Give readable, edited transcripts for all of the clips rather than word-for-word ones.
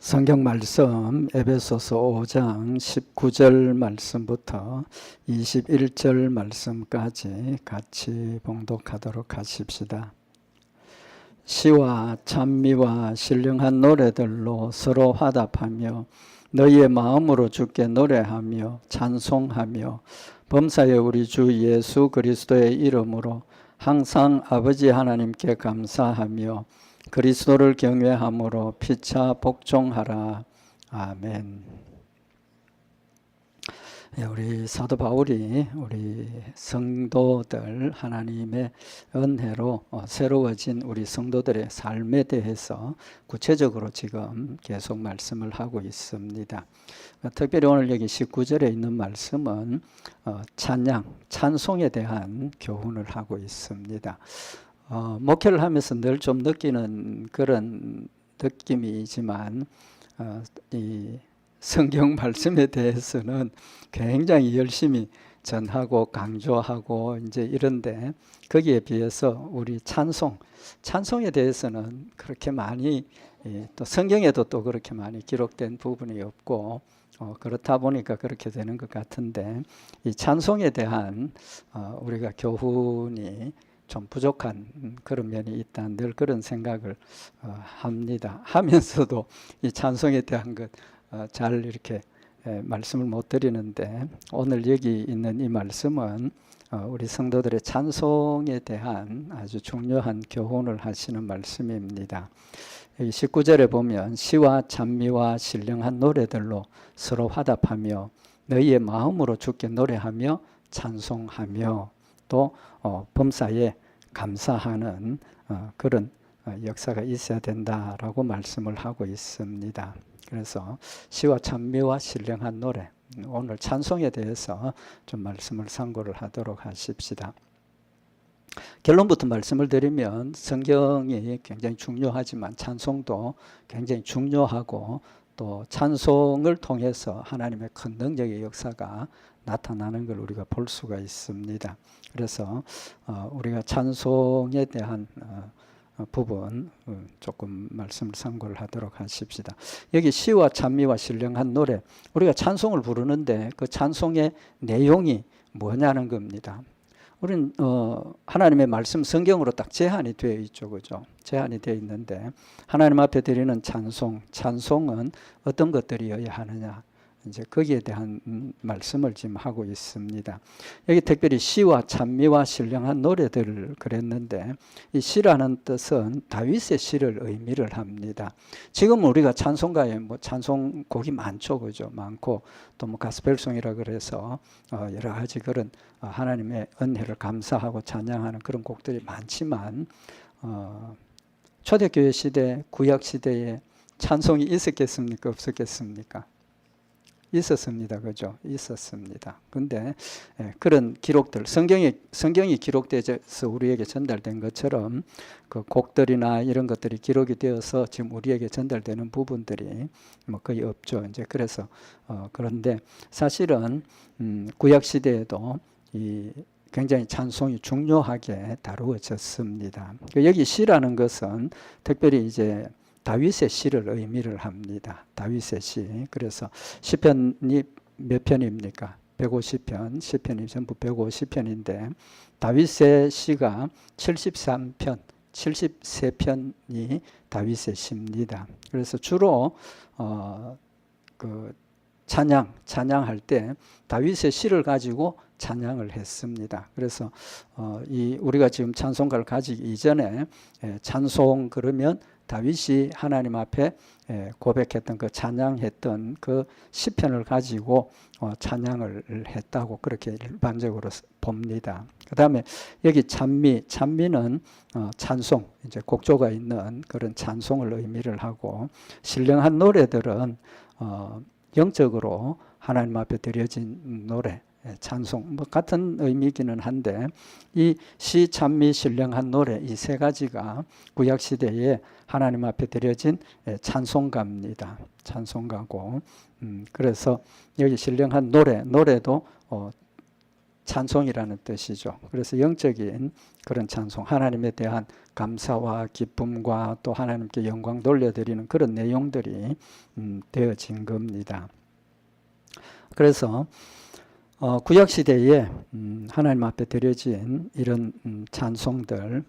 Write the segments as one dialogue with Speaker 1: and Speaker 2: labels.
Speaker 1: 성경 말씀 에베소서 5장 19절 말씀부터 21절 말씀까지 같이 봉독하도록 하십시다. 시와 찬미와 신령한 노래들로 서로 화답하며 너희의 마음으로 주께 노래하며 찬송하며 범사의 우리 주 예수 그리스도의 이름으로 항상 아버지 하나님께 감사하며 그리스도를 경외함으로 피차 복종하라. 아멘. 우리 사도 바울이 우리 성도들 하나님의 은혜로 새로워진 우리 성도들의 삶에 대해서 구체적으로 지금 계속 말씀을 하고 있습니다. 특별히 오늘 여기 19절에 있는 말씀은 찬양, 찬송에 대한 교훈을 하고 있습니다. 목회를 하면서 늘 좀 느끼는 그런 느낌이지만 이 성경 말씀에 대해서는 굉장히 열심히 전하고 강조하고 이제 이런데 거기에 비해서 우리 찬송에 대해서는 그렇게 많이 또 성경에도 또 그렇게 많이 기록된 부분이 없고 그렇다 보니까 그렇게 되는 것 같은데 이 찬송에 대한 우리가 교훈이 좀 부족한 그런 면이 있다. 늘 그런 생각을 합니다. 하면서도 이 찬송에 대한 것 잘 이렇게 말씀을 못 드리는데 오늘 여기 있는 이 말씀은 우리 성도들의 찬송에 대한 아주 중요한 교훈을 하시는 말씀입니다. 여기 19절에 보면 시와 찬미와 신령한 노래들로 서로 화답하며 너희의 마음으로 주께 노래하며 찬송하며 또 범사에 감사하는 그런 역사가 있어야 된다라고 말씀을 하고 있습니다. 그래서 시와 찬미와 신령한 노래, 오늘 찬송에 대해서 좀 말씀을 상고를 하도록 하십시다. 결론부터 말씀을 드리면 성경이 굉장히 중요하지만 찬송도 굉장히 중요하고 또 찬송을 통해서 하나님의 큰 능력의 역사가 나타나는 걸 우리가 볼 수가 있습니다. 그래서 우리가 찬송에 대한 부분 조금 말씀을 참고를 하도록 하십시다. 여기 시와 찬미와 신령한 노래, 우리가 찬송을 부르는데 그 찬송의 내용이 뭐냐는 겁니다. 우리는 하나님의 말씀 성경으로 딱 제한이 되어 있죠, 그죠? 제한이 되어 있는데 하나님 앞에 드리는 찬송은 어떤 것들이어야 하느냐? 이제 거기에 대한 말씀을 지금 하고 있습니다. 여기 특별히 시와 찬미와 신령한 노래들을 그랬는데 이 시라는 뜻은 다윗의 시를 의미를 합니다. 지금 우리가 찬송가에 찬송곡이 많죠, 그죠? 많고 또 가스펠송이라 그래서 여러 가지 그런 하나님의 은혜를 감사하고 찬양하는 그런 곡들이 많지만 초대교회 시대, 구약 시대에 찬송이 있었겠습니까? 없었겠습니까? 있었습니다. 그죠? 있었습니다. 근데 그런 기록들, 성경이 기록돼서 우리에게 전달된 것처럼 그 곡들이나 이런 것들이 기록이 되어서 지금 우리에게 전달되는 부분들이 거의 없죠. 이제 그래서 그런데 사실은 구약 시대에도 이 굉장히 찬송이 중요하게 다루어졌습니다. 여기 시라는 것은 특별히 이제 다윗의 시를 의미를 합니다. 다윗의 시. 그래서 시편이 몇 편입니까? 150편. 시편이 전부 150편인데 다윗의 시가 73편, 73편이 다윗의 시입니다. 그래서 주로 그 찬양할 때 다윗의 시를 가지고 찬양을 했습니다. 그래서 우리가 지금 찬송가를 가지기 이전에 찬송 그러면 다윗이 하나님 앞에 고백했던 그 찬양했던 그 시편을 가지고 찬양을 했다고 그렇게 일반적으로 봅니다. 그 다음에 여기 찬미는 찬송, 이제 곡조가 있는 그런 찬송을 의미를 하고 신령한 노래들은 영적으로 하나님 앞에 드려진 노래, 찬송 같은 의미이기는 한데 이 시, 찬미, 신령한 노래 이 세 가지가 구약 시대에 하나님 앞에 드려진 찬송가입니다. 찬송가고 그래서 여기 신령한 노래도 찬송이라는 뜻이죠. 그래서 영적인 그런 찬송, 하나님에 대한 감사와 기쁨과 또 하나님께 영광 돌려드리는 그런 내용들이 되어진 겁니다. 그래서 구약시대에 하나님 앞에 드려진 이런 찬송들,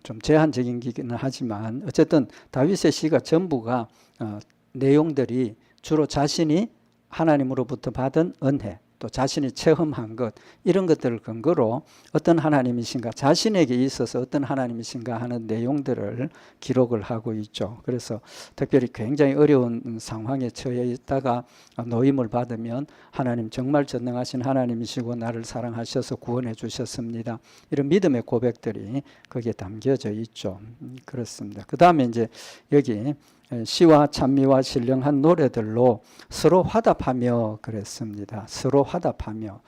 Speaker 1: 좀 제한적이기는 하지만 어쨌든 다윗의 시가 전부가 내용들이 주로 자신이 하나님으로부터 받은 은혜, 또 자신이 체험한 것, 이런 것들을 근거로 어떤 하나님이신가, 자신에게 있어서 어떤 하나님이신가 하는 내용들을 기록을 하고 있죠. 그래서 특별히 굉장히 어려운 상황에 처해 있다가 노임을 받으면 하나님 정말 전능하신 하나님이시고 나를 사랑하셔서 구원해 주셨습니다. 이런 믿음의 고백들이 거기에 담겨져 있죠. 그렇습니다. 그 다음에 이제 여기 시와 찬미와 신령한 노래들로 서로 화답하며 그랬습니다. 서로 화답하며.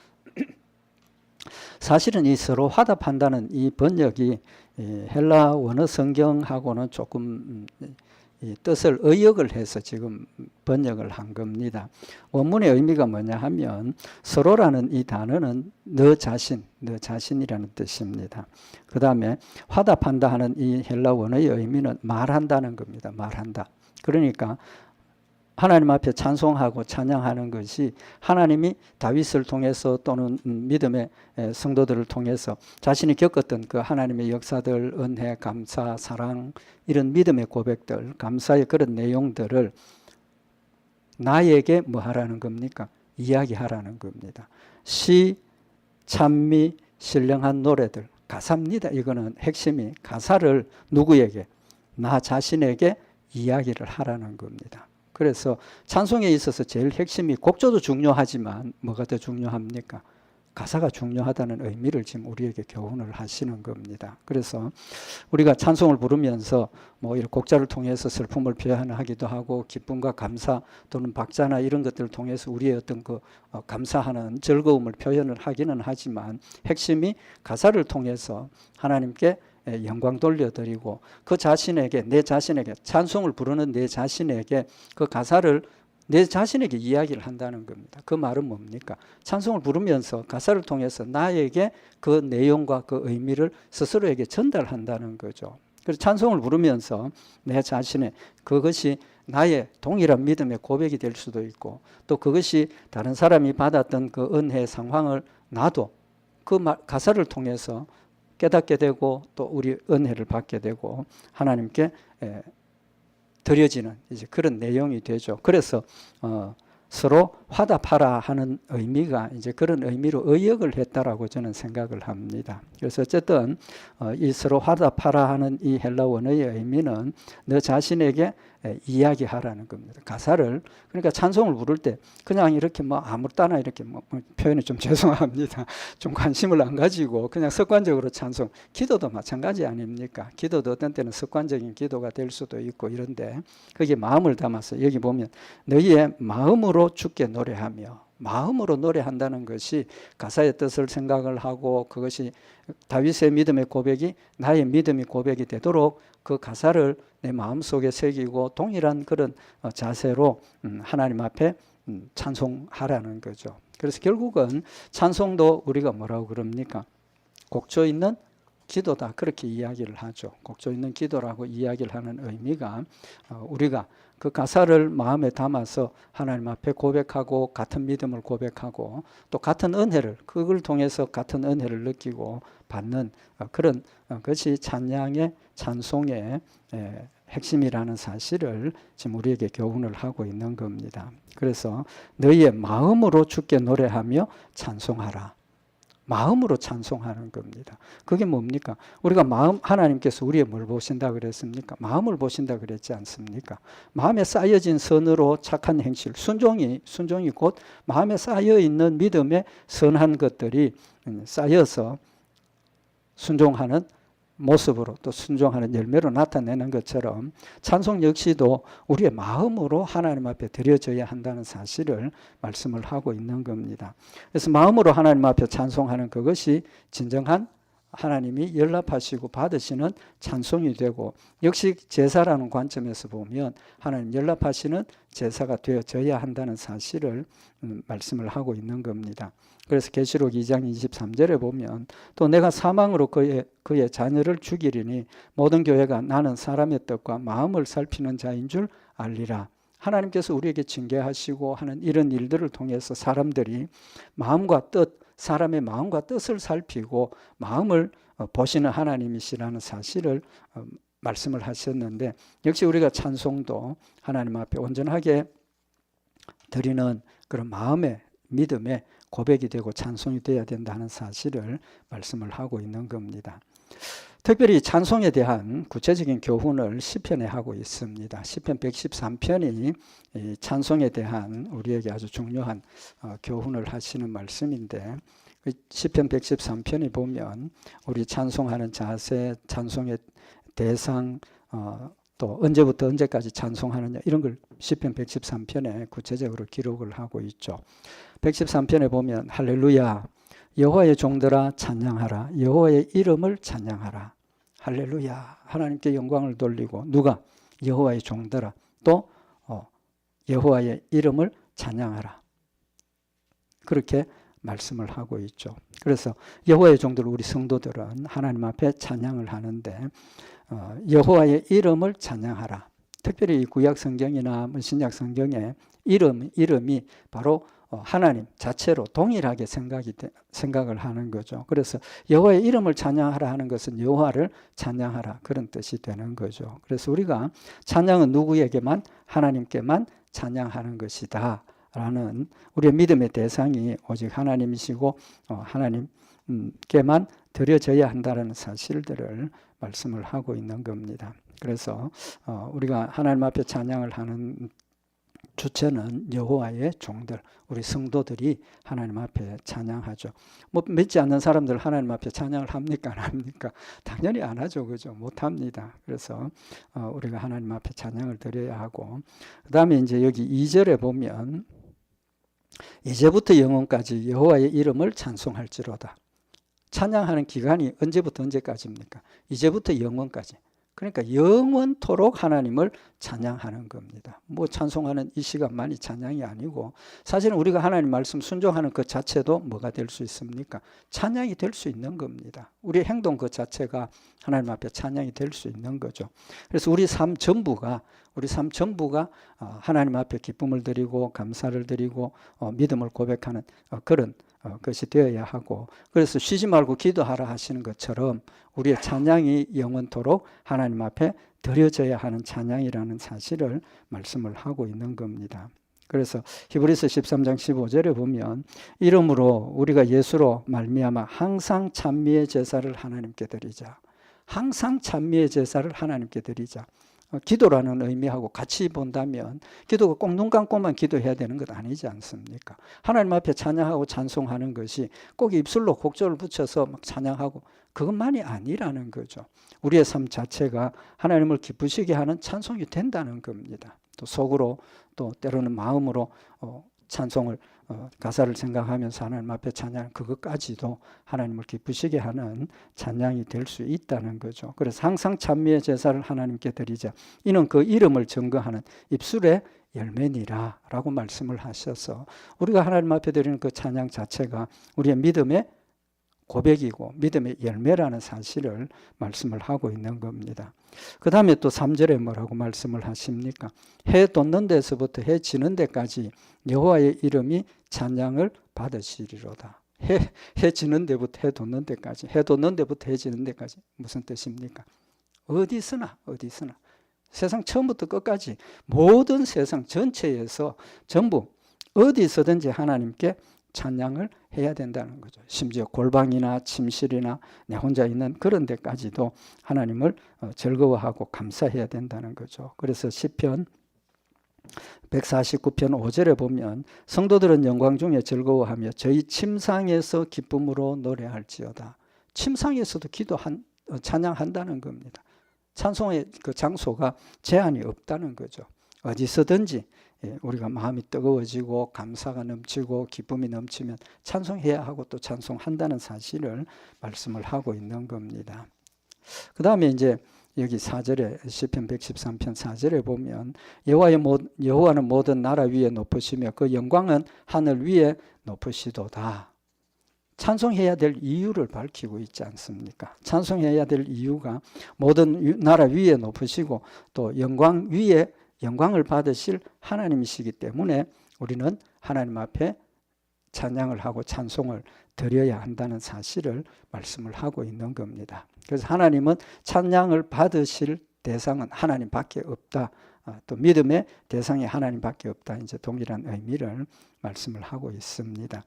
Speaker 1: 사실은 이 서로 화답한다는 이 번역이 헬라 원어 성경하고는 조금 뜻을 의역을 해서 지금 번역을 한 겁니다. 원문의 의미가 뭐냐 하면 서로라는 이 단어는 너 자신이라는 뜻입니다. 그 다음에 화답한다 하는 이 헬라 원어의 의미는 말한다는 겁니다. 말한다. 그러니까 하나님 앞에 찬송하고 찬양하는 것이 하나님이 다윗을 통해서 또는 믿음의 성도들을 통해서 자신이 겪었던 그 하나님의 역사들, 은혜, 감사, 사랑, 이런 믿음의 고백들, 감사의 그런 내용들을 나에게 뭐 하라는 겁니까? 이야기하라는 겁니다. 시, 찬미, 신령한 노래들, 가사입니다. 이거는 핵심이 가사를 누구에게? 나 자신에게 이야기를 하라는 겁니다. 그래서 찬송에 있어서 제일 핵심이 곡조도 중요하지만 뭐가 더 중요합니까? 가사가 중요하다는 의미를 지금 우리에게 교훈을 하시는 겁니다. 그래서 우리가 찬송을 부르면서 뭐 이런 곡자를 통해서 슬픔을 표현하기도 하고 기쁨과 감사 또는 박자나 이런 것들을 통해서 우리의 어떤 그 감사하는 즐거움을 표현을 하기는 하지만 핵심이 가사를 통해서 하나님께 영광 돌려드리고 그 자신에게, 내 자신에게, 찬송을 부르는 내 자신에게 그 가사를 내 자신에게 이야기를 한다는 겁니다. 그 말은 뭡니까? 찬송을 부르면서 가사를 통해서 나에게 그 내용과 그 의미를 스스로에게 전달한다는 거죠. 그래서 찬송을 부르면서 내 자신의 그것이 나의 동일한 믿음의 고백이 될 수도 있고 또 그것이 다른 사람이 받았던 그 은혜의 상황을 나도 그 가사를 통해서 깨닫게 되고 또 우리 은혜를 받게 되고 하나님께 드려지는 이제 그런 내용이 되죠. 그래서 서로 화답하라 하는 의미가 이제 그런 의미로 의역을 했다라고 저는 생각을 합니다. 그래서 어쨌든 이 서로 화답하라 하는 이 헬라 원어의 의미는 너 자신에게 이야기하라는 겁니다. 가사를 그러니까 찬송을 부를 때 그냥 이렇게 뭐 아무렇다나 이렇게 뭐 표현이 좀 죄송합니다. 좀 관심을 안 가지고 그냥 습관적으로 찬송, 기도도 마찬가지 아닙니까? 기도도 어떤 때는 습관적인 기도가 될 수도 있고 이런데 거기에 마음을 담아서 여기 보면 너희의 마음으로 주께 노래하며 마음으로 노래한다는 것이 가사의 뜻을 생각을 하고 그것이 다윗의 믿음의 고백이 나의 믿음의 고백이 되도록 그 가사를 내 마음속에 새기고 동일한 그런 자세로 하나님 앞에 찬송하라는 거죠. 그래서 결국은 찬송도 우리가 뭐라고 그럽니까? 곡조 있는 기도다 그렇게 이야기를 하죠. 곡조 있는 기도라고 이야기를 하는 의미가 우리가 그 가사를 마음에 담아서 하나님 앞에 고백하고 같은 믿음을 고백하고 또 같은 은혜를 그걸 통해서 같은 은혜를 느끼고 받는 그런 것이 찬양의 찬송의 핵심이라는 사실을 지금 우리에게 교훈을 하고 있는 겁니다. 그래서 너희의 마음으로 주께 노래하며 찬송하라. 마음으로 찬송하는 겁니다. 그게 뭡니까? 우리가 마음, 하나님께서 우리의 뭘 보신다 그랬습니까? 마음을 보신다 그랬지 않습니까? 마음에 쌓여진 선으로 착한 행실, 순종이 곧 마음에 쌓여 있는 믿음의 선한 것들이 쌓여서 순종하는 모습으로 또 순종하는 열매로 나타내는 것처럼 찬송 역시도 우리의 마음으로 하나님 앞에 드려져야 한다는 사실을 말씀을 하고 있는 겁니다. 그래서 마음으로 하나님 앞에 찬송하는 그것이 진정한 하나님이 연락하시고 받으시는 찬송이 되고, 역시 제사라는 관점에서 보면 하나님 연락하시는 제사가 되어져야 한다는 사실을 말씀을 하고 있는 겁니다. 그래서 계시록 2장 23절에 보면 또 내가 사망으로 그의 자녀를 죽이리니 모든 교회가 나는 사람의 뜻과 마음을 살피는 자인 줄 알리라. 하나님께서 우리에게 징계하시고 하는 이런 일들을 통해서 사람들이 마음과 뜻, 사람의 마음과 뜻을 살피고 마음을 보시는 하나님이시라는 사실을 말씀을 하셨는데, 역시 우리가 찬송도 하나님 앞에 온전하게 드리는 그런 마음의 믿음의 고백이 되고 찬송이 되어야 된다는 사실을 말씀을 하고 있는 겁니다. 특별히 찬송에 대한 구체적인 교훈을 시편에 하고 있습니다. 시편 113편이 찬송에 대한 우리에게 아주 중요한 교훈을 하시는 말씀인데, 시편 113편에 보면 우리 찬송하는 자세, 찬송의 대상, 또 언제부터 언제까지 찬송하느냐, 이런 걸 시편 113편에 구체적으로 기록을 하고 있죠. 113편에 보면 할렐루야 여호와의 종들아 찬양하라, 여호와의 이름을 찬양하라. 할렐루야, 하나님께 영광을 돌리고, 누가? 여호와의 종들아, 또 여호와의 이름을 찬양하라, 그렇게 말씀을 하고 있죠. 그래서 여호와의 종들, 우리 성도들은 하나님 앞에 찬양을 하는데 여호와의 이름을 찬양하라. 특별히 구약 성경이나 신약 성경에 이름이 바로 하나님 자체로 동일하게 생각을 하는 거죠. 그래서 여호와의 이름을 찬양하라 하는 것은 여호와를 찬양하라, 그런 뜻이 되는 거죠. 그래서 우리가 찬양은 누구에게만? 하나님께만 찬양하는 것이다 라는, 우리의 믿음의 대상이 오직 하나님이시고 하나님께만 드려져야 한다는 사실들을 말씀을 하고 있는 겁니다. 그래서 우리가 하나님 앞에 찬양을 하는 주체는 여호와의 종들, 우리 성도들이 하나님 앞에 찬양하죠. 뭐 믿지 않는 사람들 하나님 앞에 찬양을 합니까? 안 합니까? 당연히 안 하죠. 그죠? 못 합니다. 그래서 우리가 하나님 앞에 찬양을 드려야 하고, 그 다음에 이제 여기 2절에 보면 이제부터 영원까지 여호와의 이름을 찬송할지로다. 찬양하는 기간이 언제부터 언제까지입니까? 이제부터 영원까지. 그러니까 영원토록 하나님을 찬양하는 겁니다. 뭐 찬송하는 이 시간만이 찬양이 아니고, 사실은 우리가 하나님 말씀 순종하는 그 자체도 뭐가 될 수 있습니까? 찬양이 될 수 있는 겁니다. 우리의 행동 그 자체가 하나님 앞에 찬양이 될 수 있는 거죠. 그래서 우리 삶 전부가 하나님 앞에 기쁨을 드리고 감사를 드리고 믿음을 고백하는 그런 것이 되어야 하고, 그래서 쉬지 말고 기도하라 하시는 것처럼 우리의 찬양이 영원토록 하나님 앞에 드려져야 하는 찬양이라는 사실을 말씀을 하고 있는 겁니다. 그래서 히브리서 13장 15절에 보면 이러므로 우리가 예수로 말미암아 항상 찬미의 제사를 하나님께 드리자. 항상 찬미의 제사를 하나님께 드리자. 기도라는 의미하고 같이 본다면 기도가 꼭 눈 감고만 기도해야 되는 것 아니지 않습니까? 하나님 앞에 찬양하고 찬송하는 것이 꼭 입술로 곡조를 붙여서 막 찬양하고 그것만이 아니라는 거죠. 우리의 삶 자체가 하나님을 기쁘시게 하는 찬송이 된다는 겁니다. 또 속으로, 또 때로는 마음으로 찬송을 가사를 생각하면서 하나님 앞에 찬양, 그것까지도 하나님을 기쁘시게 하는 찬양이 될 수 있다는 거죠. 그래서 항상 찬미의 제사를 하나님께 드리자. 이는 그 이름을 증거하는 입술의 열매니라 라고 말씀을 하셔서 우리가 하나님 앞에 드리는 그 찬양 자체가 우리의 믿음의 고백이고 믿음의 열매라는 사실을 말씀을 하고 있는 겁니다. 그 다음에 또 3절에 뭐라고 말씀을 하십니까? 해 돋는 데서부터 해 지는 데까지 여호와의 이름이 찬양을 받으시리로다. 해 지는 데부터 해 돋는 데까지, 해 돋는 데부터 해 지는 데까지 무슨 뜻입니까? 어디서나 세상 처음부터 끝까지 모든 세상 전체에서 전부 어디서든지 하나님께 찬양을 해야 된다는 거죠. 심지어 골방이나 침실이나 내 혼자 있는 그런 데까지도 하나님을 즐거워하고 감사해야 된다는 거죠. 그래서 시편 149편 5절에 보면 성도들은 영광 중에 즐거워하며 저희 침상에서 기쁨으로 노래할지어다. 침상에서도 찬양한다는 겁니다. 찬송의 그 장소가 제한이 없다는 거죠. 어디서든지 우리가 마음이 뜨거워지고 감사가 넘치고 기쁨이 넘치면 찬송해야 하고 또 찬송한다는 사실을 말씀을 하고 있는 겁니다. 그 다음에 이제 여기 4절에 시편 113편 4절에 보면 여호와는 모든 나라 위에 높으시며 그 영광은 하늘 위에 높으시도다. 찬송해야 될 이유를 밝히고 있지 않습니까? 찬송해야 될 이유가 모든 나라 위에 높으시고 또 영광 위에 영광을 받으실 하나님이시기 때문에 우리는 하나님 앞에 찬양을 하고 찬송을 드려야 한다는 사실을 말씀을 하고 있는 겁니다. 그래서 하나님은 찬양을 받으실 대상은 하나님밖에 없다. 또 믿음의 대상이 하나님밖에 없다. 이제 동일한 의미를 말씀을 하고 있습니다.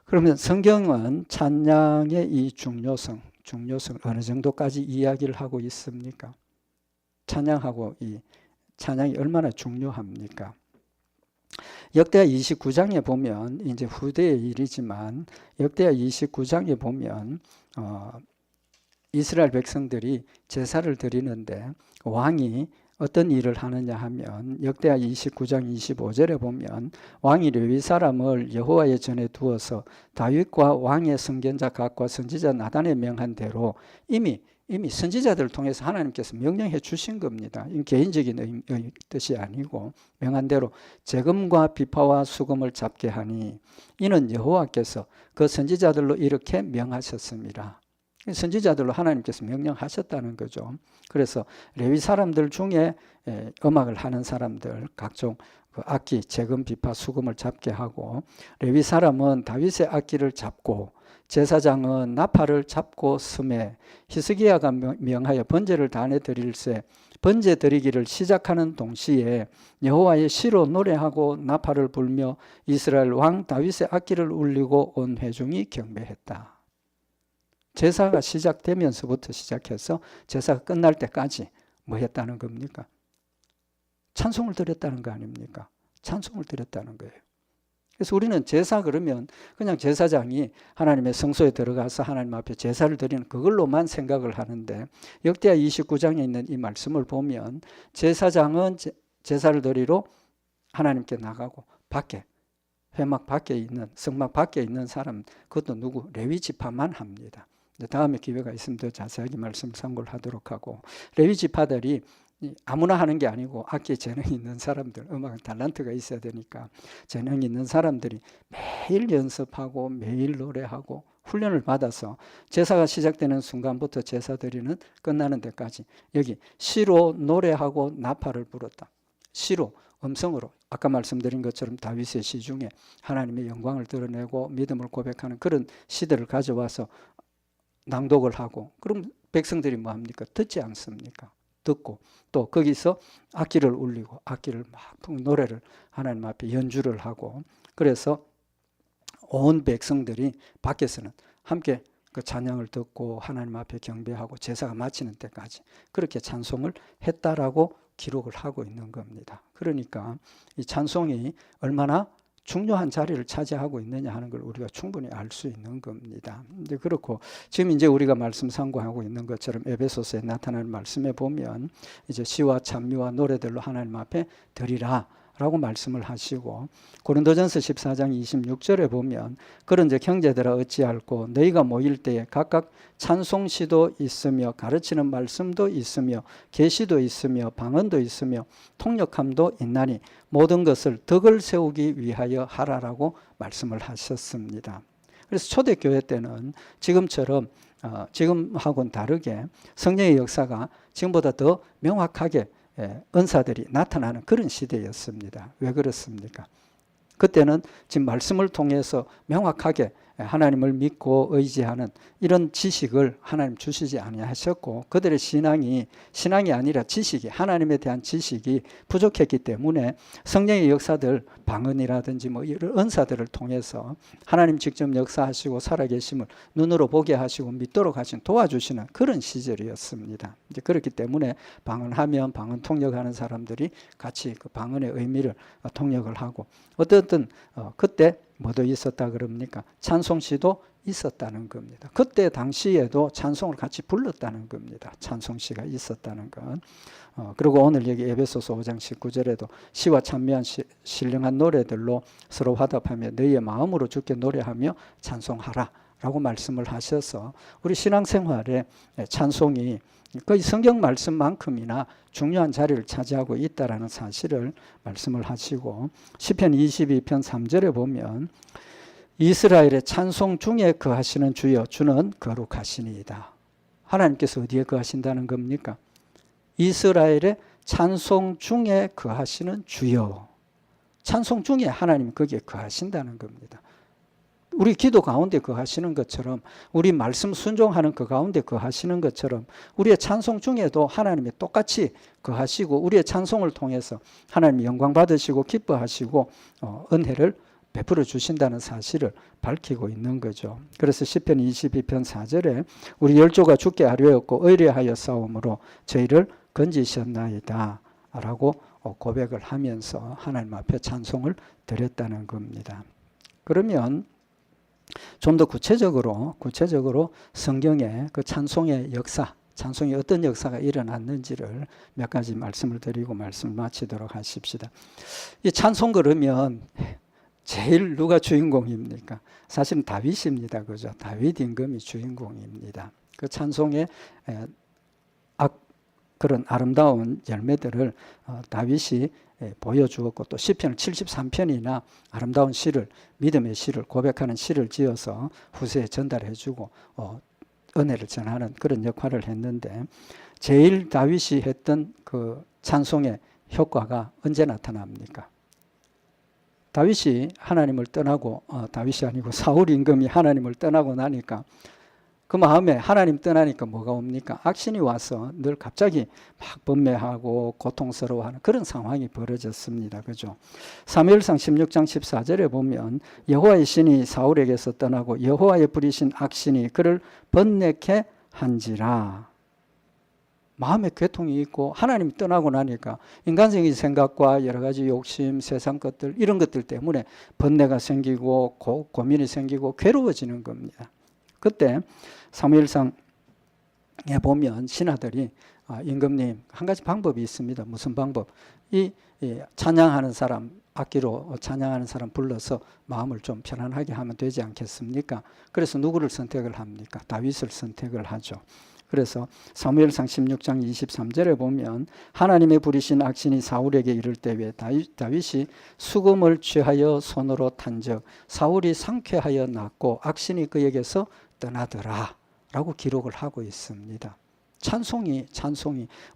Speaker 1: 그러면 성경은 찬양의 이 중요성 어느 정도까지 이야기를 하고 있습니까? 찬양이 얼마나 중요합니까? 역대하 29장에 보면 이제 후대의 일이지만 역대하 29장에 보면 이스라엘 백성들이 제사를 드리는데 왕이 어떤 일을 하느냐 하면 역대하 29장 25절에 보면 왕이 레위 사람을 여호와의 전에 두어서 다윗과 왕의 선견자 갓과 선지자 나단에 명한 대로 이미 선지자들을 통해서 하나님께서 명령해 주신 겁니다. 개인적인 뜻이 아니고 명한 대로 재금과 비파와 수금을 잡게 하니 이는 여호와께서 그 선지자들로 이렇게 명하셨습니다. 선지자들로 하나님께서 명령하셨다는 거죠. 그래서 레위 사람들 중에 음악을 하는 사람들 각종 악기, 재금, 비파, 수금을 잡게 하고 레위 사람은 다윗의 악기를 잡고 제사장은 나팔을 잡고 스매 히스기야가 명하여 번제를 단에 드릴세 번제 드리기를 시작하는 동시에 여호와의 시로 노래하고 나팔을 불며 이스라엘 왕 다윗의 악기를 울리고 온 회중이 경배했다. 제사가 시작되면서부터 시작해서 제사가 끝날 때까지 뭐 했다는 겁니까? 찬송을 드렸다는 거 아닙니까? 찬송을 드렸다는 거예요. 그래서 우리는 제사 그러면 그냥 제사장이 하나님의 성소에 들어가서 하나님 앞에 제사를 드리는 그걸로만 생각을 하는데 역대하 29장에 있는 이 말씀을 보면 제사장은 제사를 드리러 하나님께 나가고 밖에 회막 밖에 있는 성막 밖에 있는 사람 그것도 누구? 레위 지파만 합니다. 다음에 기회가 있으면 더 자세하게 말씀 참고를 하도록 하고 레위 지파들이 아무나 하는 게 아니고 악기에 재능이 있는 사람들, 음악 탤런트가 있어야 되니까 재능이 있는 사람들이 매일 연습하고 매일 노래하고 훈련을 받아서 제사가 시작되는 순간부터 제사 드리는 끝나는 데까지 여기 시로 노래하고 나팔을 불었다. 시로 음성으로 아까 말씀드린 것처럼 다윗의 시 중에 하나님의 영광을 드러내고 믿음을 고백하는 그런 시들을 가져와서 낭독을 하고 그럼 백성들이 뭐합니까? 듣지 않습니까? 듣고 또 거기서 악기를 울리고 악기를 막 노래를 하나님 앞에 연주를 하고 그래서 온 백성들이 밖에서는 함께 그 찬양을 듣고 하나님 앞에 경배하고 제사가 마치는 때까지 그렇게 찬송을 했다라고 기록을 하고 있는 겁니다. 그러니까 이 찬송이 얼마나 중요한 자리를 차지하고 있느냐 하는 걸 우리가 충분히 알 수 있는 겁니다. 이제 그렇고 지금 이제 우리가 말씀 상고하고 있는 것처럼 에베소서에 나타나는 말씀에 보면 이제 시와 찬미와 노래들로 하나님 앞에 드리라 라고 말씀을 하시고 고린도전서 14장 26절에 보면 그런즉 형제들아 어찌할꼬 너희가 모일 때에 각각 찬송시도 있으며 가르치는 말씀도 있으며 계시도 있으며 방언도 있으며 통역함도 있나니 모든 것을 덕을 세우기 위하여 하라라고 말씀을 하셨습니다. 그래서 초대교회 때는 지금처럼 지금하고는 다르게 성령의 역사가 지금보다 더 명확하게 은사들이 나타나는 그런 시대였습니다. 왜 그렇습니까? 그때는 지금 말씀을 통해서 명확하게 하나님을 믿고 의지하는 이런 지식을 하나님 주시지 아니하셨고 그들의 신앙이 아니라 지식이 하나님에 대한 지식이 부족했기 때문에 성령의 역사들 방언이라든지 뭐 이런 은사들을 통해서 하나님 직접 역사하시고 살아계심을 눈으로 보게 하시고 믿도록 하신 도와주시는 그런 시절이었습니다. 이제 그렇기 때문에 방언하면 방언 통역하는 사람들이 같이 그 방언의 의미를 통역을 하고 어쨌든 그때 뭐도 있었다 그럽니까? 찬송시도 있었다는 겁니다. 그때 당시에도 찬송을 같이 불렀다는 겁니다. 찬송시가 있었다는 건. 그리고 오늘 여기 에베소서 5장 19절에도 시와 찬미한 신령한 노래들로 서로 화답하며 너희의 마음으로 주께 노래하며 찬송하라 라고 말씀을 하셔서 우리 신앙생활에 찬송이 거의 성경 말씀만큼이나 중요한 자리를 차지하고 있다는 사실을 말씀을 하시고 시편 22편 3절에 보면 이스라엘의 찬송 중에 거하시는 주여 주는 거룩하시니이다. 하나님께서 어디에 거하신다는 겁니까? 이스라엘의 찬송 중에 거하시는 주여. 찬송 중에 하나님 거기에 거하신다는 겁니다. 우리 기도 가운데 거하시는 것처럼 우리 말씀 순종하는 그 가운데 거하시는 것처럼 우리의 찬송 중에도 하나님이 똑같이 거하시고 우리의 찬송을 통해서 하나님이 영광 받으시고 기뻐하시고 은혜를 베풀어 주신다는 사실을 밝히고 있는 거죠. 그래서 시편 22편 4절에 우리 열조가 주께 아뢰었고 의뢰하여 싸움으로 저희를 건지셨나이다 라고 고백을 하면서 하나님 앞에 찬송을 드렸다는 겁니다. 그러면 좀 더 구체적으로 성경의 그 찬송의 역사, 찬송이 어떤 역사가 일어났는지를 몇 가지 말씀을 드리고 말씀을 마치도록 하십시다. 이 찬송 그러면 제일 누가 주인공입니까? 사실은 다윗입니다. 그죠? 다윗 임금이 주인공입니다. 그 찬송의 그런 아름다운 열매들을 다윗이 보여주었고 또 시편 73편이나 아름다운 시를 믿음의 시를 고백하는 시를 지어서 후세에 전달해주고 은혜를 전하는 그런 역할을 했는데 제일 다윗이 했던 그 찬송의 효과가 언제 나타납니까? 다윗이 하나님을 떠나고 다윗이 아니고 사울 임금이 하나님을 떠나고 나니까 그 마음에 하나님 떠나니까 뭐가 옵니까? 악신이 와서 늘 갑자기 막 번뇌하고 고통스러워하는 그런 상황이 벌어졌습니다. 그죠? 사무엘상 16장 14절에 보면 여호와의 신이 사울에게서 떠나고 여호와의 부리신 악신이 그를 번뇌케 한지라. 마음에 괴통이 있고 하나님 떠나고 나니까 인간적인 생각과 여러 가지 욕심, 세상 것들 이런 것들 때문에 번뇌가 생기고 고민이 생기고 괴로워지는 겁니다. 그때 사무엘상에 보면 신하들이 임금님 한 가지 방법이 있습니다. 무슨 방법? 이 찬양하는 사람 악기로 찬양하는 사람 불러서 마음을 좀 편안하게 하면 되지 않겠습니까? 그래서 누구를 선택을 합니까? 다윗을 선택을 하죠. 그래서 사무엘상 16장 23절에 보면 하나님의 부리신 악신이 사울에게 이를 때에 다윗이 수금을 취하여 손으로 탄적 사울이 상쾌하여 낫고 악신이 그에게서 떠나더라 라고 기록을 하고 있습니다. 찬송이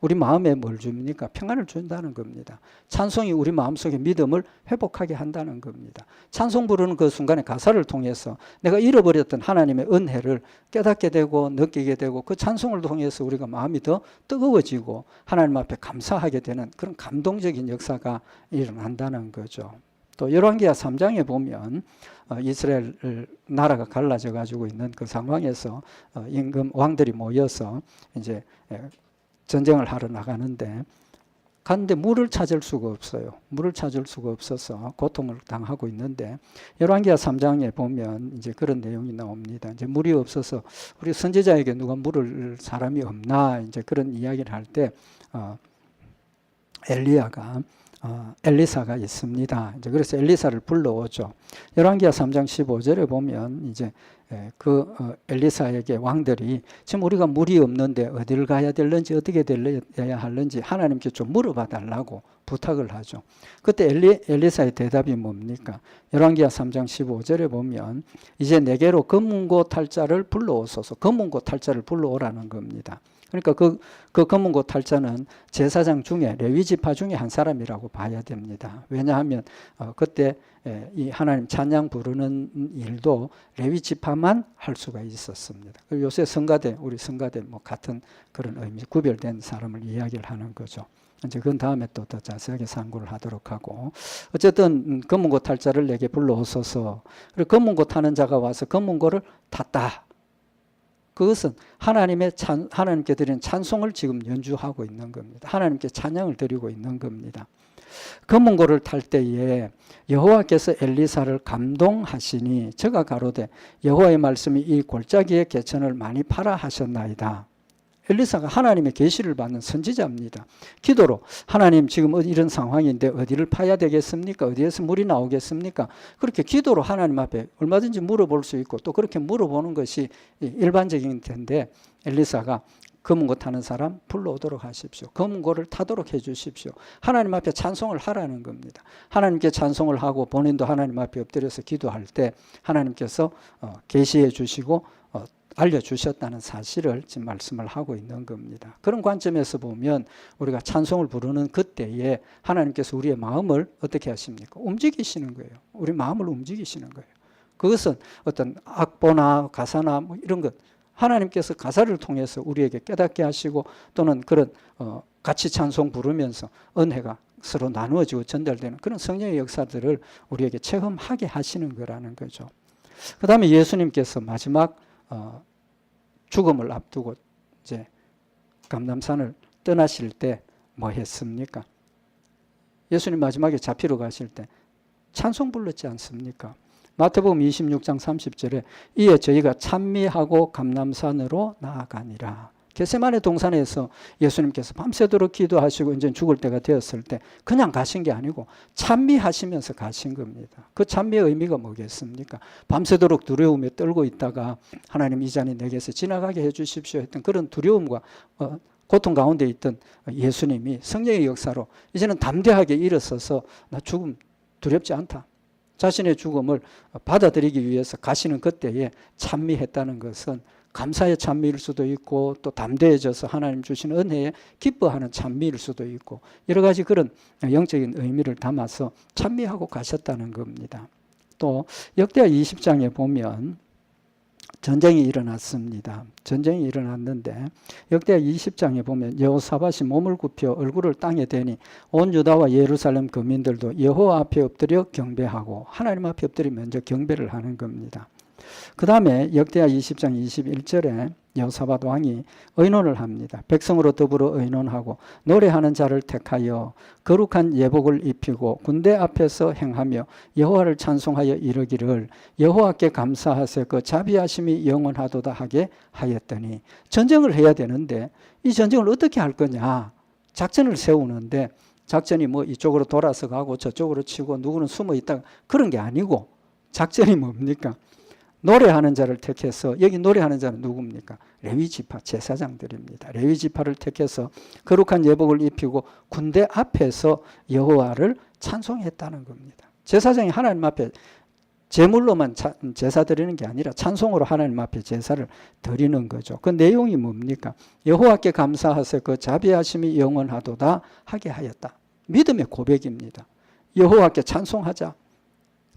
Speaker 1: 우리 마음에 뭘 줍니까? 평안을 준다는 겁니다. 찬송이 우리 마음속에 믿음을 회복하게 한다는 겁니다. 찬송 부르는 그 순간에 가사를 통해서 내가 잃어버렸던 하나님의 은혜를 깨닫게 되고 느끼게 되고 그 찬송을 통해서 우리가 마음이 더 뜨거워지고 하나님 앞에 감사하게 되는 그런 감동적인 역사가 일어난다는 거죠. 또 열왕기하 3장에 보면 이스라엘 나라가 갈라져 가지고 있는 그 상황에서 임금 왕들이 모여서 이제 전쟁을 하러 나가는데 갔는데 물을 찾을 수가 없어요. 물을 찾을 수가 없어서 고통을 당하고 있는데 열왕기하 3장에 보면 이제 그런 내용이 나옵니다. 이제 물이 없어서 우리 선지자에게 누가 물을 사람이 없나 이제 그런 이야기를 할 때 엘리사가 있습니다. 이제 그래서 엘리사를 불러오죠. 열왕기하 3장 15절에 보면 이제 엘리사에게 왕들이 지금 우리가 물이 없는데 어디를 가야 될는지 어떻게 되어야 할는지 하나님께 좀 물어봐 달라고 부탁을 하죠. 그때 엘리사의 대답이 뭡니까? 열왕기하 3장 15절에 보면 이제 내게로 검문고 탈자를 불러오소서. 검문고 탈자를 불러오라는 겁니다. 그러니까 그 검문고 탈자는 제사장 중에 레위 지파 중에 한 사람이라고 봐야 됩니다. 왜냐하면 그때 이 하나님 찬양 부르는 일도 레위 지파만 할 수가 있었습니다. 요새 우리 성가대 뭐 같은 그런 의미, 구별된 사람을 이야기를 하는 거죠. 이제 그 다음에 또 더 자세하게 상고를 하도록 하고 어쨌든 검문고 탈자를 내게 불러오소서. 그리고 검문고 타는 자가 와서 검문고를 탔다. 그것은 하나님께 드리는 찬송을 지금 연주하고 있는 겁니다. 하나님께 찬양을 드리고 있는 겁니다. 검은고를 탈 때에 여호와께서 엘리사를 감동하시니 저가 가로되 여호와의 말씀이 이 골짜기의 개천을 많이 파라 하셨나이다. 엘리사가 하나님의 계시를 받는 선지자입니다. 기도로 하나님 지금 이런 상황인데 어디를 파야 되겠습니까? 어디에서 물이 나오겠습니까? 그렇게 기도로 하나님 앞에 얼마든지 물어볼 수 있고 또 그렇게 물어보는 것이 일반적인 텐데 엘리사가 검은고 타는 사람 불러오도록 하십시오. 검은고를 타도록 해주십시오. 하나님 앞에 찬송을 하라는 겁니다. 하나님께 찬송을 하고 본인도 하나님 앞에 엎드려서 기도할 때 하나님께서 계시해 주시고 알려주셨다는 사실을 지금 말씀을 하고 있는 겁니다. 그런 관점에서 보면 우리가 찬송을 부르는 그때에 하나님께서 우리의 마음을 어떻게 하십니까? 움직이시는 거예요. 우리 마음을 움직이시는 거예요. 그것은 어떤 악보나 가사나 뭐 이런 것 하나님께서 가사를 통해서 우리에게 깨닫게 하시고 또는 그런 같이 찬송 부르면서 은혜가 서로 나누어지고 전달되는 그런 성령의 역사들을 우리에게 체험하게 하시는 거라는 거죠. 그 다음에 예수님께서 마지막 죽음을 앞두고 이제 감람산을 떠나실 때 뭐 했습니까? 예수님 마지막에 잡히러 가실 때 찬송 불렀지 않습니까? 마태복음 26장 30절에 이에 저희가 찬미하고 감람산으로 나아가니라. 겟세마네 동산에서 예수님께서 밤새도록 기도하시고 이제 죽을 때가 되었을 때 그냥 가신 게 아니고 찬미하시면서 가신 겁니다. 그 찬미의 의미가 뭐겠습니까? 밤새도록 두려움에 떨고 있다가 하나님 이 잔이 내게서 지나가게 해주십시오 했던 그런 두려움과 고통 가운데 있던 예수님이 성령의 역사로 이제는 담대하게 일어서서 나 죽음 두렵지 않다. 자신의 죽음을 받아들이기 위해서 가시는 그때에 찬미했다는 것은 감사의 찬미일 수도 있고 또 담대해져서 하나님 주신 은혜에 기뻐하는 찬미일 수도 있고 여러 가지 그런 영적인 의미를 담아서 찬미하고 가셨다는 겁니다. 또 역대하 20장에 보면 전쟁이 일어났습니다. 전쟁이 일어났는데 역대하 20장에 보면 여호사밧이 몸을 굽혀 얼굴을 땅에 대니 온 유다와 예루살렘 거민들도 여호와 앞에 엎드려 경배하고 하나님 앞에 엎드려 먼저 경배를 하는 겁니다. 그 다음에 역대하 20장 21절에 여호사밧 왕이 의논을 합니다. 백성으로 더불어 의논하고 노래하는 자를 택하여 거룩한 예복을 입히고 군대 앞에서 행하며 여호와를 찬송하여 이르기를 여호와께 감사하세 그 자비하심이 영원하도다 하게 하였더니 전쟁을 해야 되는데 이 전쟁을 어떻게 할 거냐 작전을 세우는데 작전이 뭐 이쪽으로 돌아서 가고 저쪽으로 치고 누구는 숨어 있다가 그런 게 아니고 작전이 뭡니까? 노래하는 자를 택해서 여기 노래하는 자는 누굽니까? 레위 지파 제사장들입니다. 레위 지파를 택해서 거룩한 예복을 입히고 군대 앞에서 여호와를 찬송했다는 겁니다. 제사장이 하나님 앞에 제물로만 제사 드리는 게 아니라 찬송으로 하나님 앞에 제사를 드리는 거죠. 그 내용이 뭡니까? 여호와께 감사하세 그 자비하심이 영원하도다 하게 하였다. 믿음의 고백입니다. 여호와께 찬송하자.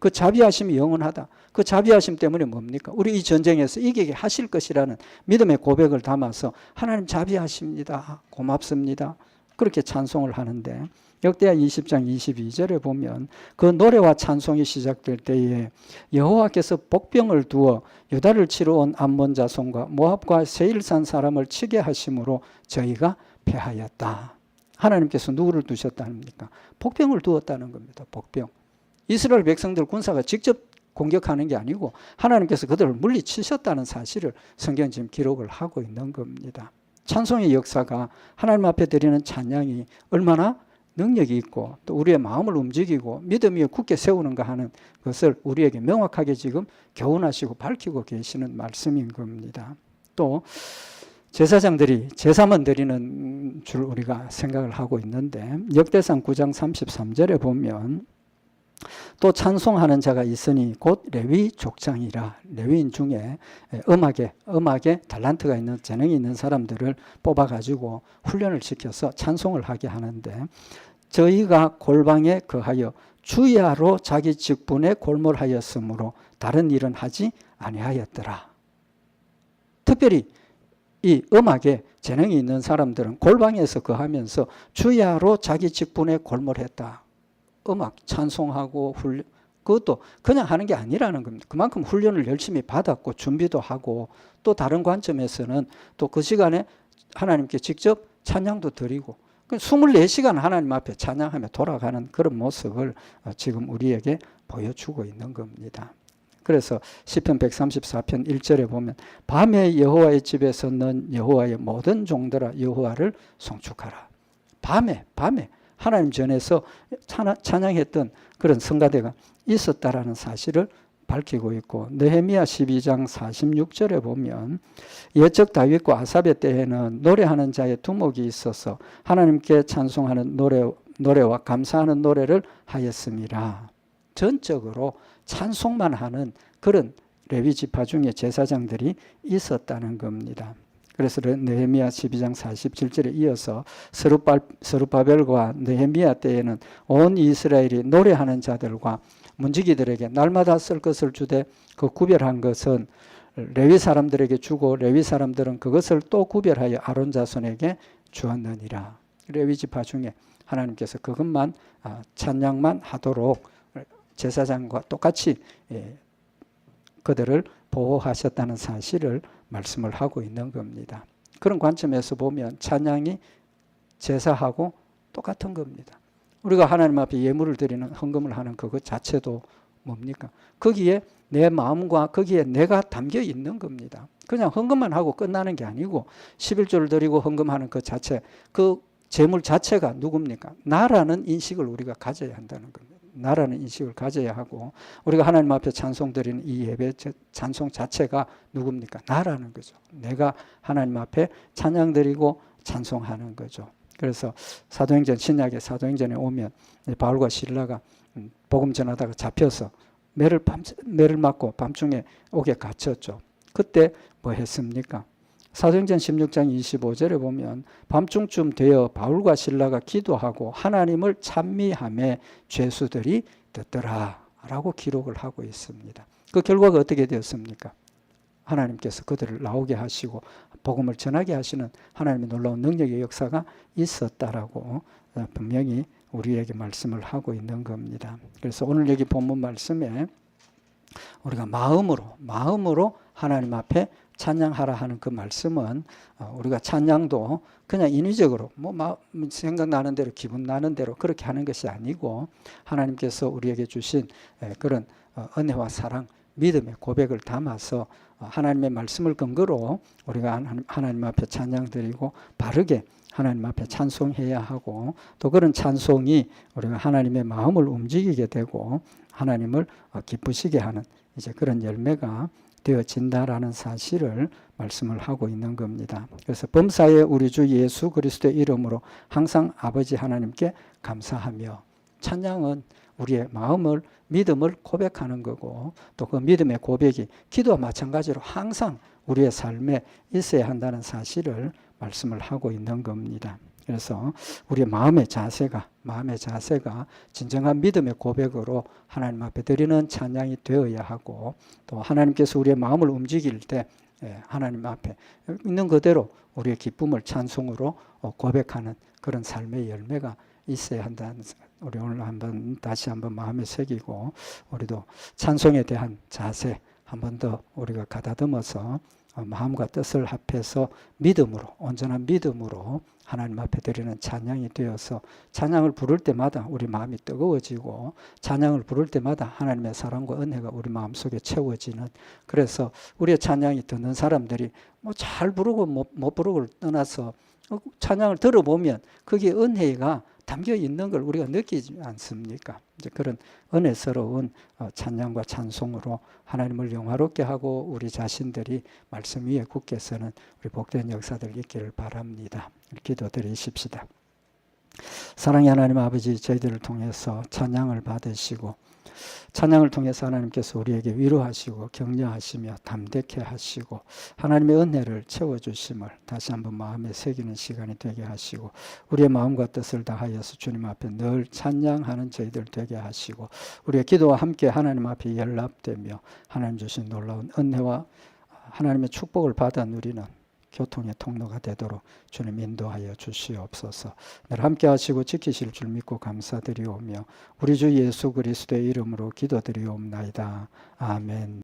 Speaker 1: 그 자비하심이 영원하다. 그 자비하심 때문에 뭡니까? 우리 이 전쟁에서 이기게 하실 것이라는 믿음의 고백을 담아서 하나님 자비하십니다. 고맙습니다. 그렇게 찬송을 하는데 역대하 20장 22절에 보면 그 노래와 찬송이 시작될 때에 여호와께서 복병을 두어 유다를 치러 온 암몬 자손과 모압과 세일산 사람을 치게 하심으로 저희가 패하였다. 하나님께서 누구를 두셨다입니까? 복병을 두었다는 겁니다. 복병. 이스라엘 백성들 군사가 직접 공격하는 게 아니고 하나님께서 그들을 물리치셨다는 사실을 성경은 지금 기록을 하고 있는 겁니다. 찬송의 역사가 하나님 앞에 드리는 찬양이 얼마나 능력이 있고 또 우리의 마음을 움직이고 믿음 위에 굳게 세우는가 하는 것을 우리에게 명확하게 지금 교훈하시고 밝히고 계시는 말씀인 겁니다. 또 제사장들이 제사만 드리는 줄 우리가 생각을 하고 있는데 역대상 9장 33절에 보면 또 찬송하는 자가 있으니 곧 레위 족장이라. 레위인 중에 음악에 달란트가 있는 재능이 있는 사람들을 뽑아가지고 훈련을 시켜서 찬송을 하게 하는데 저희가 골방에 거하여 주야로 자기 직분에 골몰하였으므로 다른 일은 하지 아니하였더라. 특별히 이 음악에 재능이 있는 사람들은 골방에서 거하면서 주야로 자기 직분에 골몰했다. 음악 찬송하고 훈련 그것도 그냥 하는 게 아니라는 겁니다. 그만큼 훈련을 열심히 받았고 준비도 하고 또 다른 관점에서는 또 그 시간에 하나님께 직접 찬양도 드리고 24시간 하나님 앞에 찬양하며 돌아가는 그런 모습을 지금 우리에게 보여주고 있는 겁니다. 그래서 시편 134편 1절에 보면 밤에 여호와의 집에서 넌 여호와의 모든 종들아 여호와를 송축하라. 밤에 하나님 전에서 찬양했던 그런 성가대가 있었다라는 사실을 밝히고 있고, 느헤미야 12장 46절에 보면 옛적 다윗과 아삽의 때에는 노래하는 자의 두목이 있어서 하나님께 찬송하는 노래와 감사하는 노래를 하였음이라. 전적으로 찬송만 하는 그런 레위 지파 중에 제사장들이 있었다는 겁니다. 그래서 느헤미야 12장 47절에 이어서 스룹바벨과 느헤미야 때에는 온 이스라엘이 노래하는 자들과 문지기들에게 날마다 쓸 것을 주되 그 구별한 것은 레위 사람들에게 주고 레위 사람들은 그것을 또 구별하여 아론 자손에게 주었느니라. 레위 지파 중에 하나님께서 그것만 찬양만 하도록 제사장과 똑같이 그들을 보호하셨다는 사실을 말씀을 하고 있는 겁니다. 그런 관점에서 보면 찬양이 제사하고 똑같은 겁니다. 우리가 하나님 앞에 예물을 드리는 헌금을 하는 그것 자체도 뭡니까? 거기에 내 마음과 거기에 내가 담겨 있는 겁니다. 그냥 헌금만 하고 끝나는 게 아니고 11조를 드리고 헌금하는 그 자체, 그 재물 자체가 누굽니까? 나라는 인식을 우리가 가져야 한다는 겁니다. 나라는 인식을 가져야 하고, 우리가 하나님 앞에 찬송 드리는 이 예배 찬송 자체가 누굽니까? 나라는 거죠. 내가 하나님 앞에 찬양 드리고 찬송하는 거죠. 그래서 사도행전, 신약의 사도행전에 오면 바울과 실라가 복음 전하다가 잡혀서 매를 맞고 밤중에 옥에 갇혔죠. 그때 뭐 했습니까? 사도행전 16장 25절에 보면 밤중쯤 되어 바울과 실라가 기도하고 하나님을 찬미하며 죄수들이 듣더라 라고 기록을 하고 있습니다. 그 결과가 어떻게 되었습니까? 하나님께서 그들을 나오게 하시고 복음을 전하게 하시는 하나님의 놀라운 능력의 역사가 있었다라고 분명히 우리에게 말씀을 하고 있는 겁니다. 그래서 오늘 여기 본문 말씀에 우리가 마음으로 하나님 앞에 찬양하라 하는 그 말씀은, 우리가 찬양도 그냥 인위적으로 생각나는 대로 기분 나는 대로 그렇게 하는 것이 아니고, 하나님께서 우리에게 주신 그런 은혜와 사랑, 믿음의 고백을 담아서 하나님의 말씀을 근거로 우리가 하나님 앞에 찬양 드리고 바르게 하나님 앞에 찬송해야 하고, 또 그런 찬송이 우리가 하나님의 마음을 움직이게 되고 하나님을 기쁘시게 하는 이제 그런 열매가 되어진다라는 사실을 말씀을 하고 있는 겁니다. 그래서 범사에 우리 주 예수 그리스도의 이름으로 항상 아버지 하나님께 감사하며, 찬양은 우리의 마음을, 믿음을 고백하는 거고, 또 그 믿음의 고백이 기도와 마찬가지로 항상 우리의 삶에 있어야 한다는 사실을 말씀을 하고 있는 겁니다. 그래서 우리의 마음의 자세가 진정한 믿음의 고백으로 하나님 앞에 드리는 찬양이 되어야 하고, 또 하나님께서 우리의 마음을 움직일 때 하나님 앞에 있는 그대로 우리의 기쁨을 찬송으로 고백하는 그런 삶의 열매가 있어야 한다는, 우리 오늘 다시 한번 마음에 새기고, 우리도 찬송에 대한 자세 한 번 더 우리가 가다듬어서 마음과 뜻을 합해서 믿음으로, 온전한 믿음으로 하나님 앞에 드리는 찬양이 되어서 찬양을 부를 때마다 우리 마음이 뜨거워지고, 찬양을 부를 때마다 하나님의 사랑과 은혜가 우리 마음속에 채워지는, 그래서 우리의 찬양이 듣는 사람들이 잘 부르고 못 부르고를 떠나서 찬양을 들어보면 거기에 은혜가 담겨 있는 걸 우리가 느끼지 않습니까? 이제 그런 은혜스러운 찬양과 찬송으로 하나님을 영화롭게 하고 우리 자신들이 말씀 위에 굳게 서는 우리 복된 역사들 있기를 바랍니다. 기도드리십시다. 사랑의 하나님 아버지, 저희들을 통해서 찬양을 받으시고, 찬양을 통해서 하나님께서 우리에게 위로하시고 격려하시며 담대케 하시고 하나님의 은혜를 채워주심을 다시 한번 마음에 새기는 시간이 되게 하시고, 우리의 마음과 뜻을 다하여서 주님 앞에 늘 찬양하는 저희들 되게 하시고, 우리의 기도와 함께 하나님 앞에 연락되며 하나님 주신 놀라운 은혜와 하나님의 축복을 받은 우리는 교통의 통로가 되도록 주님 인도하여 주시옵소서. 늘 함께 하시고 지키실 줄 믿고 감사드리오며 우리 주 예수 그리스도의 이름으로 기도드리옵나이다. 아멘.